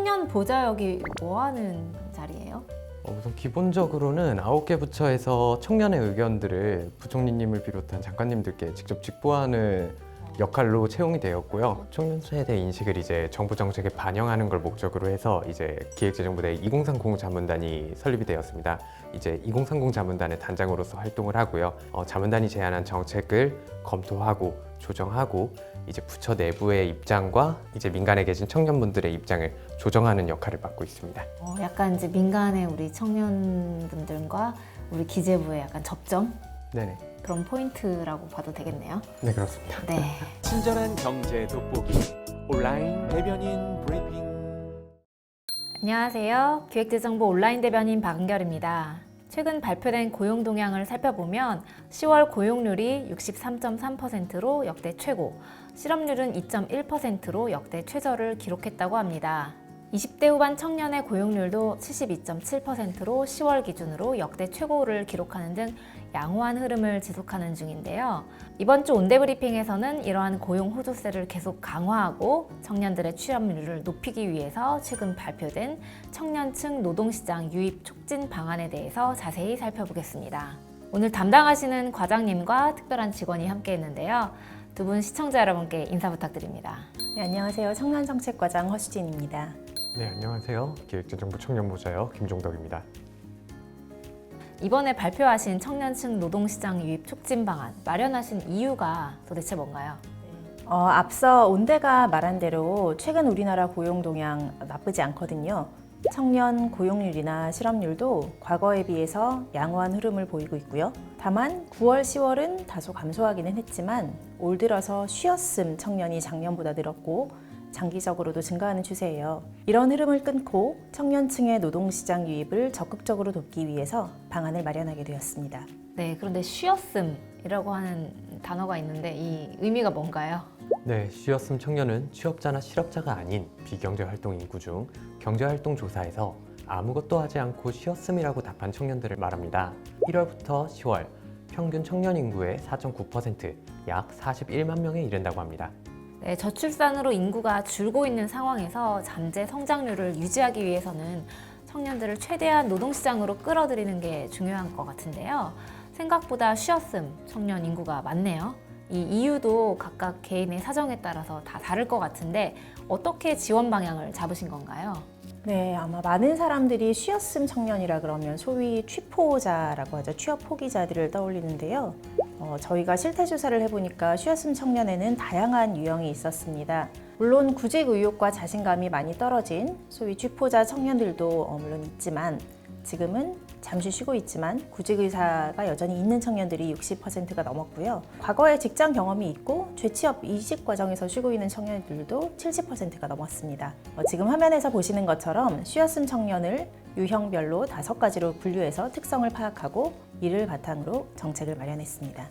청년 보좌역이 뭐 하는 자리예요? 우선 기본적으로는 9개 부처에서 청년의 의견들을 부총리님을 비롯한 장관님들께 직접 직보하는 역할로 채용이 되었고요. 청년 세대 인식을 이제 정부 정책에 반영하는 걸 목적으로 해서 이제 기획재정부대 2030 자문단이 설립이 되었습니다. 이제 2030 자문단의 단장으로서 활동을 하고요. 자문단이 제안한 정책을 검토하고 조정하고 이제 부처 내부의 입장과 이제 민간에 계신 청년분들의 입장을 조정하는 역할을 맡고 있습니다. 약간 이제 민간의 우리 청년분들과 우리 기재부의 약간 접점? 네네. 그런 포인트라고 봐도 되겠네요. 네, 그렇습니다. 네. 친절한 경제 돋보기 온라인 대변인 브리핑. 안녕하세요. 기획재정부 온라인 대변인 박은결입니다. 최근 발표된 고용 동향을 살펴보면 10월 고용률이 63.3%로 역대 최고, 실업률은 2.1%로 역대 최저를 기록했다고 합니다. 20대 후반 청년의 고용률도 72.7%로 10월 기준으로 역대 최고를 기록하는 등 양호한 흐름을 지속하는 중인데요. 이번 주 온대브리핑에서는 이러한 고용 호조세를 계속 강화하고 청년들의 취업률을 높이기 위해서 최근 발표된 청년층 노동시장 유입 촉진 방안에 대해서 자세히 살펴보겠습니다. 오늘 담당하시는 과장님과 특별한 직원이 함께했는데요. 두 분 시청자 여러분께 인사 부탁드립니다. 네, 안녕하세요. 청년정책과장 허수진입니다. 네, 안녕하세요. 기획재정부 청년보좌역 김종덕입니다. 이번에 발표하신 청년층 노동시장 유입 촉진 방안 마련하신 이유가 도대체 뭔가요? 앞서 온대가 말한 대로 최근 우리나라 고용 동향 나쁘지 않거든요. 청년 고용률이나 실업률도 과거에 비해서 양호한 흐름을 보이고 있고요. 다만 9월, 10월은 다소 감소하기는 했지만 올 들어서 쉬었음 청년이 작년보다 늘었고 장기적으로도 증가하는 추세예요. 이런 흐름을 끊고 청년층의 노동시장 유입을 적극적으로 돕기 위해서 방안을 마련하게 되었습니다. 네, 그런데 쉬었음이라고 하는 단어가 있는데 이 의미가 뭔가요? 네, 쉬었음 청년은 취업자나 실업자가 아닌 비경제활동 인구 중 경제활동 조사에서 아무것도 하지 않고 쉬었음이라고 답한 청년들을 말합니다. 1월부터 10월 평균 청년 인구의 4.9%, 약 41만 명에 이른다고 합니다. 네, 저출산으로 인구가 줄고 있는 상황에서 잠재 성장률을 유지하기 위해서는 청년들을 최대한 노동시장으로 끌어들이는 게 중요한 것 같은데요. 생각보다 쉬었음 청년 인구가 많네요. 이 이유도 각각 개인의 사정에 따라서 다 다를 것 같은데 어떻게 지원 방향을 잡으신 건가요? 네, 아마 많은 사람들이 쉬었음 청년이라 그러면 소위 취포자라고 하죠. 취업 포기자들을 떠올리는데요. 저희가 실태조사를 해보니까 쉬었음 청년에는 다양한 유형이 있었습니다. 물론 구직 의욕과 자신감이 많이 떨어진 소위 취포자 청년들도 물론 있지만 지금은 잠시 쉬고 있지만 구직 의사가 여전히 있는 청년들이 60%가 넘었고요. 과거에 직장 경험이 있고 재취업 이직 과정에서 쉬고 있는 청년들도 70%가 넘었습니다. 지금 화면에서 보시는 것처럼 쉬었음 청년을 유형별로 5가지로 분류해서 특성을 파악하고 이를 바탕으로 정책을 마련했습니다.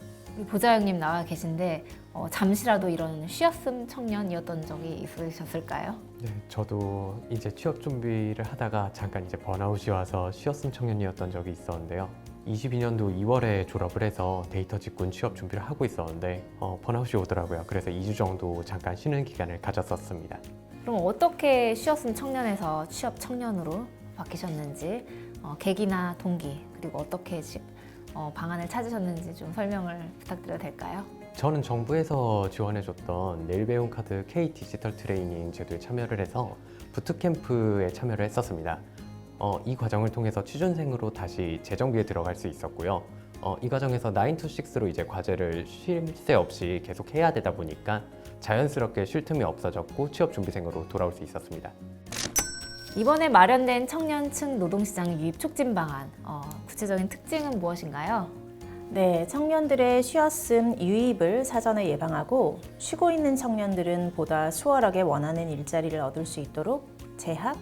보좌역님 나와 계신데 잠시라도 이런 쉬었음 청년이었던 적이 있으셨을까요? 네, 저도 이제 취업 준비를 하다가 잠깐 이제 번아웃이 와서 쉬었음 청년이었던 적이 있었는데요. 22년도 2월에 졸업을 해서 데이터 직군 취업 준비를 하고 있었는데 번아웃이 오더라고요. 그래서 2주 정도 잠깐 쉬는 기간을 가졌었습니다. 그럼 어떻게 쉬었음 청년에서 취업 청년으로 바뀌셨는지 계기나 동기 그리고 어떻게 방안을 찾으셨는지 좀 설명을 부탁드려도 될까요? 저는 정부에서 지원해줬던 내일 배움 카드 K 디지털 트레이닝 제도에 참여를 해서 부트캠프에 참여를 했었습니다. 이 과정을 통해서 취준생으로 다시 재정비에 들어갈 수 있었고요. 이 과정에서 9to6로 이제 과제를 쉴 새 없이 계속 해야 되다 보니까 자연스럽게 쉴 틈이 없어졌고 취업 준비생으로 돌아올 수 있었습니다. 이번에 마련된 청년층 노동시장 유입 촉진 방안, 구체적인 특징은 무엇인가요? 네, 청년들의 쉬었음 유입을 사전에 예방하고 쉬고 있는 청년들은 보다 수월하게 원하는 일자리를 얻을 수 있도록 재학,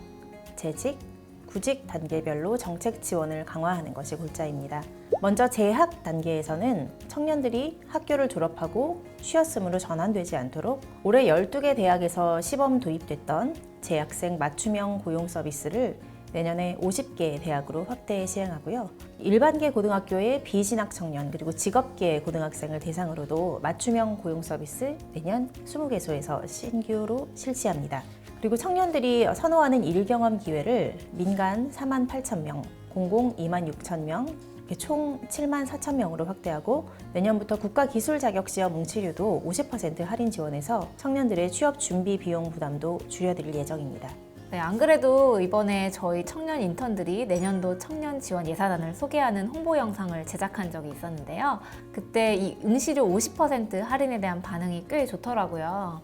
재직, 구직 단계별로 정책 지원을 강화하는 것이 골자입니다. 먼저 재학 단계에서는 청년들이 학교를 졸업하고 쉬었음으로 전환되지 않도록 올해 12개 대학에서 시범 도입됐던 재학생 맞춤형 고용 서비스를 내년에 50개 대학으로 확대 시행하고요. 일반계 고등학교의 비진학 청년 그리고 직업계 고등학생을 대상으로도 맞춤형 고용 서비스 내년 20개소에서 신규로 실시합니다. 그리고 청년들이 선호하는 일 경험 기회를 민간 4만 8천 명, 공공 2만 6천 명, 이렇게 총 7만 4천 명으로 확대하고 내년부터 국가기술자격시험 응시료도 50% 할인 지원해서 청년들의 취업 준비 비용 부담도 줄여드릴 예정입니다. 네, 안 그래도 이번에 저희 청년 인턴들이 내년도 청년 지원 예산안을 소개하는 홍보 영상을 제작한 적이 있었는데요. 그때 이 응시료 50% 할인에 대한 반응이 꽤 좋더라고요.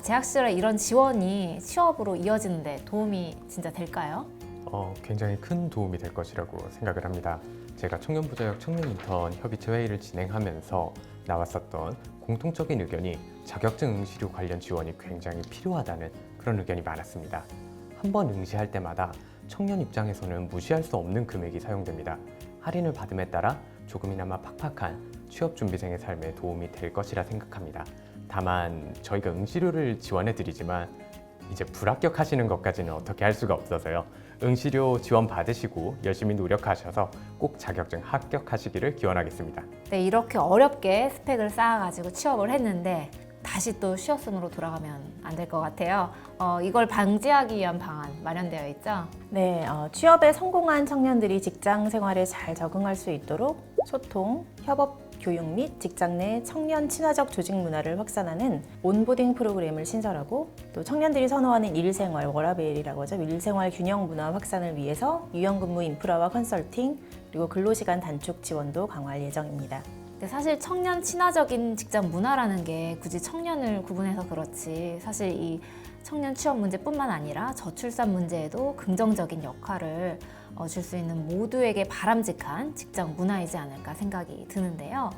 재학 시절에 이런 지원이 취업으로 이어지는데 도움이 진짜 될까요? 굉장히 큰 도움이 될 것이라고 생각을 합니다. 제가 청년부자역 청년인턴 협의체 회의를 진행하면서 나왔었던 공통적인 의견이 자격증 응시료 관련 지원이 굉장히 필요하다는 그런 의견이 많았습니다. 한 번 응시할 때마다 청년 입장에서는 무시할 수 없는 금액이 사용됩니다. 할인을 받음에 따라 조금이나마 팍팍한 취업준비생의 삶에 도움이 될 것이라 생각합니다. 다만 저희가 응시료를 지원해드리지만 이제 불합격하시는 것까지는 어떻게 할 수가 없어서요. 응시료 지원 받으시고 열심히 노력하셔서 꼭 자격증 합격하시기를 기원하겠습니다. 네, 이렇게 어렵게 스펙을 쌓아가지고 취업을 했는데 다시 또 쉬었음으로 돌아가면 안 될 것 같아요. 이걸 방지하기 위한 방안 마련되어 있죠? 네, 취업에 성공한 청년들이 직장 생활에 잘 적응할 수 있도록 소통, 협업, 교육 및 직장 내 청년 친화적 조직 문화를 확산하는 온보딩 프로그램을 신설하고 또 청년들이 선호하는 일생활, 워라밸이라고 하죠. 일생활 균형 문화 확산을 위해서 유연근무 인프라와 컨설팅 그리고 근로시간 단축 지원도 강화할 예정입니다. 근데 사실 청년 친화적인 직장 문화라는 게 굳이 청년을 구분해서 그렇지 사실 이 청년 취업 문제뿐만 아니라 저출산 문제에도 긍정적인 역할을 줄 수 있는 모두에게 바람직한 직장 문화이지 않을까 생각이 드는데요.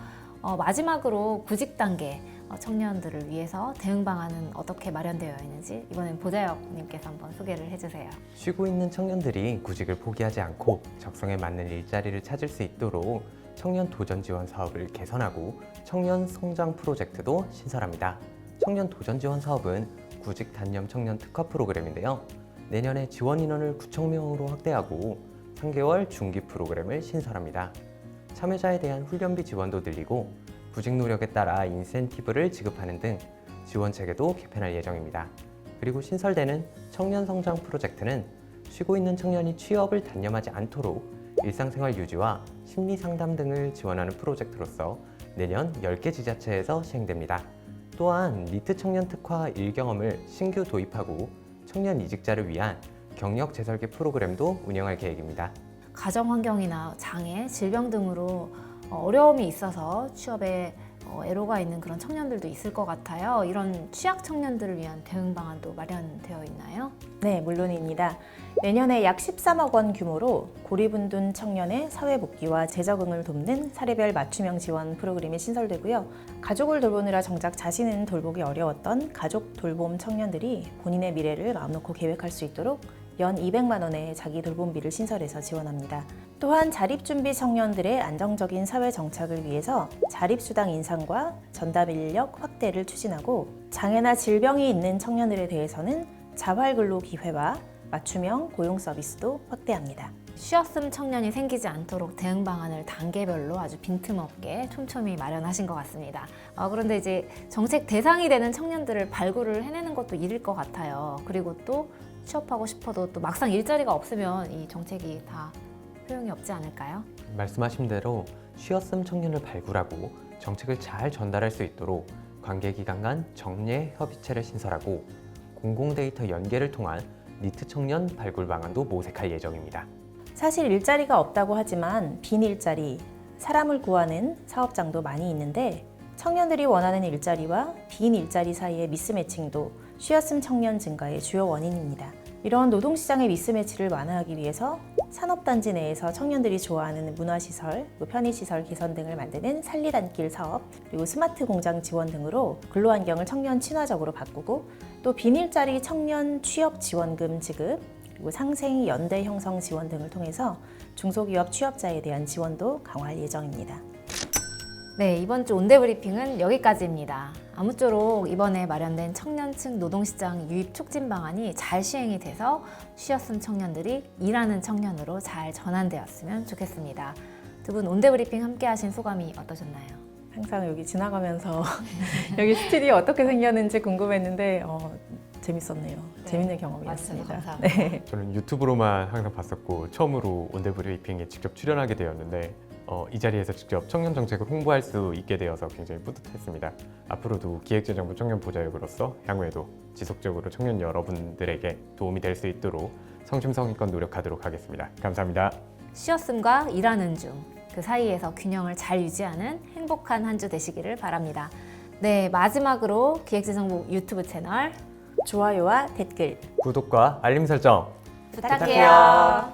마지막으로 구직 단계 청년들을 위해서 대응 방안은 어떻게 마련되어 있는지 이번엔 보자역님께서 한번 소개를 해주세요. 쉬고 있는 청년들이 구직을 포기하지 않고 적성에 맞는 일자리를 찾을 수 있도록 청년 도전 지원 사업을 개선하고 청년 성장 프로젝트도 신설합니다. 청년 도전 지원 사업은 구직 단념 청년 특화 프로그램인데요. 내년에 지원 인원을 9천 명으로 확대하고 3개월 중기 프로그램을 신설합니다. 참여자에 대한 훈련비 지원도 늘리고 구직 노력에 따라 인센티브를 지급하는 등 지원 체계도 개편할 예정입니다. 그리고 신설되는 청년 성장 프로젝트는 쉬고 있는 청년이 취업을 단념하지 않도록 일상생활 유지와 심리 상담 등을 지원하는 프로젝트로서 내년 10개 지자체에서 시행됩니다. 또한 니트 청년 특화 일경험을 신규 도입하고 청년 이직자를 위한 경력 재설계 프로그램도 운영할 계획입니다. 가정 환경이나 장애, 질병 등으로 어려움이 있어서 취업에 애로가 있는 그런 청년들도 있을 것 같아요. 이런 취약 청년들을 위한 대응 방안도 마련되어 있나요? 네, 물론입니다. 내년에 약 13억 원 규모로 고리분둔 청년의 사회 복귀와 재적응을 돕는 사례별 맞춤형 지원 프로그램이 신설되고요. 가족을 돌보느라 정작 자신은 돌보기 어려웠던 가족 돌봄 청년들이 본인의 미래를 마음 놓고 계획할 수 있도록 연 200만 원의 자기 돌봄비를 신설해서 지원합니다. 또한 자립준비 청년들의 안정적인 사회 정착을 위해서 자립수당 인상과 전담 인력 확대를 추진하고 장애나 질병이 있는 청년들에 대해서는 자활근로 기회와 맞춤형 고용 서비스도 확대합니다. 쉬었음 청년이 생기지 않도록 대응 방안을 단계별로 아주 빈틈없게 촘촘히 마련하신 것 같습니다. 그런데 이제 정책 대상이 되는 청년들을 발굴을 해내는 것도 일일 것 같아요. 그리고 또 취업하고 싶어도 또 막상 일자리가 없으면 이 정책이 다 소용이 없지 않을까요? 말씀하신 대로 쉬었음 청년을 발굴하고 정책을 잘 전달할 수 있도록 관계기관 간 정례 협의체를 신설하고 공공데이터 연계를 통한 니트 청년 발굴 방안도 모색할 예정입니다. 사실 일자리가 없다고 하지만 빈 일자리, 사람을 구하는 사업장도 많이 있는데 청년들이 원하는 일자리와 빈 일자리 사이의 미스매칭도 쉬었음 청년 증가의 주요 원인입니다. 이런 노동시장의 미스매치를 완화하기 위해서 산업단지 내에서 청년들이 좋아하는 문화시설, 편의시설 개선 등을 만드는 살리단길 사업, 그리고 스마트 공장 지원 등으로 근로환경을 청년 친화적으로 바꾸고 또 빈일자리 청년 취업 지원금 지급, 그리고 상생 연대 형성 지원 등을 통해서 중소기업 취업자에 대한 지원도 강화할 예정입니다. 네, 이번 주 온대 브리핑은 여기까지입니다. 아무쪼록 이번에 마련된 청년층 노동시장 유입 촉진 방안이 잘 시행이 돼서 쉬었음 청년들이 일하는 청년으로 잘 전환되었으면 좋겠습니다. 두 분 온대 브리핑 함께 하신 소감이 어떠셨나요? 항상 여기 지나가면서 여기 스튜디오 어떻게 생겼는지 궁금했는데 재밌었네요. 네. 재밌는 경험이었습니다. 맞습니다. 감사합니다. 네. 저는 유튜브로만 항상 봤었고 처음으로 온대 브리핑에 직접 출연하게 되었는데 이 자리에서 직접 청년 정책을 홍보할 수 있게 되어서 굉장히 뿌듯했습니다. 앞으로도 기획재정부 청년 보좌역으로서 향후에도 지속적으로 청년 여러분들에게 도움이 될 수 있도록 성심성의껏 노력하도록 하겠습니다. 감사합니다. 쉬었음과 일하는 중 그 사이에서 균형을 잘 유지하는 행복한 한 주 되시기를 바랍니다. 네, 마지막으로 기획재정부 유튜브 채널 좋아요와 댓글 구독과 알림 설정 부탁해요.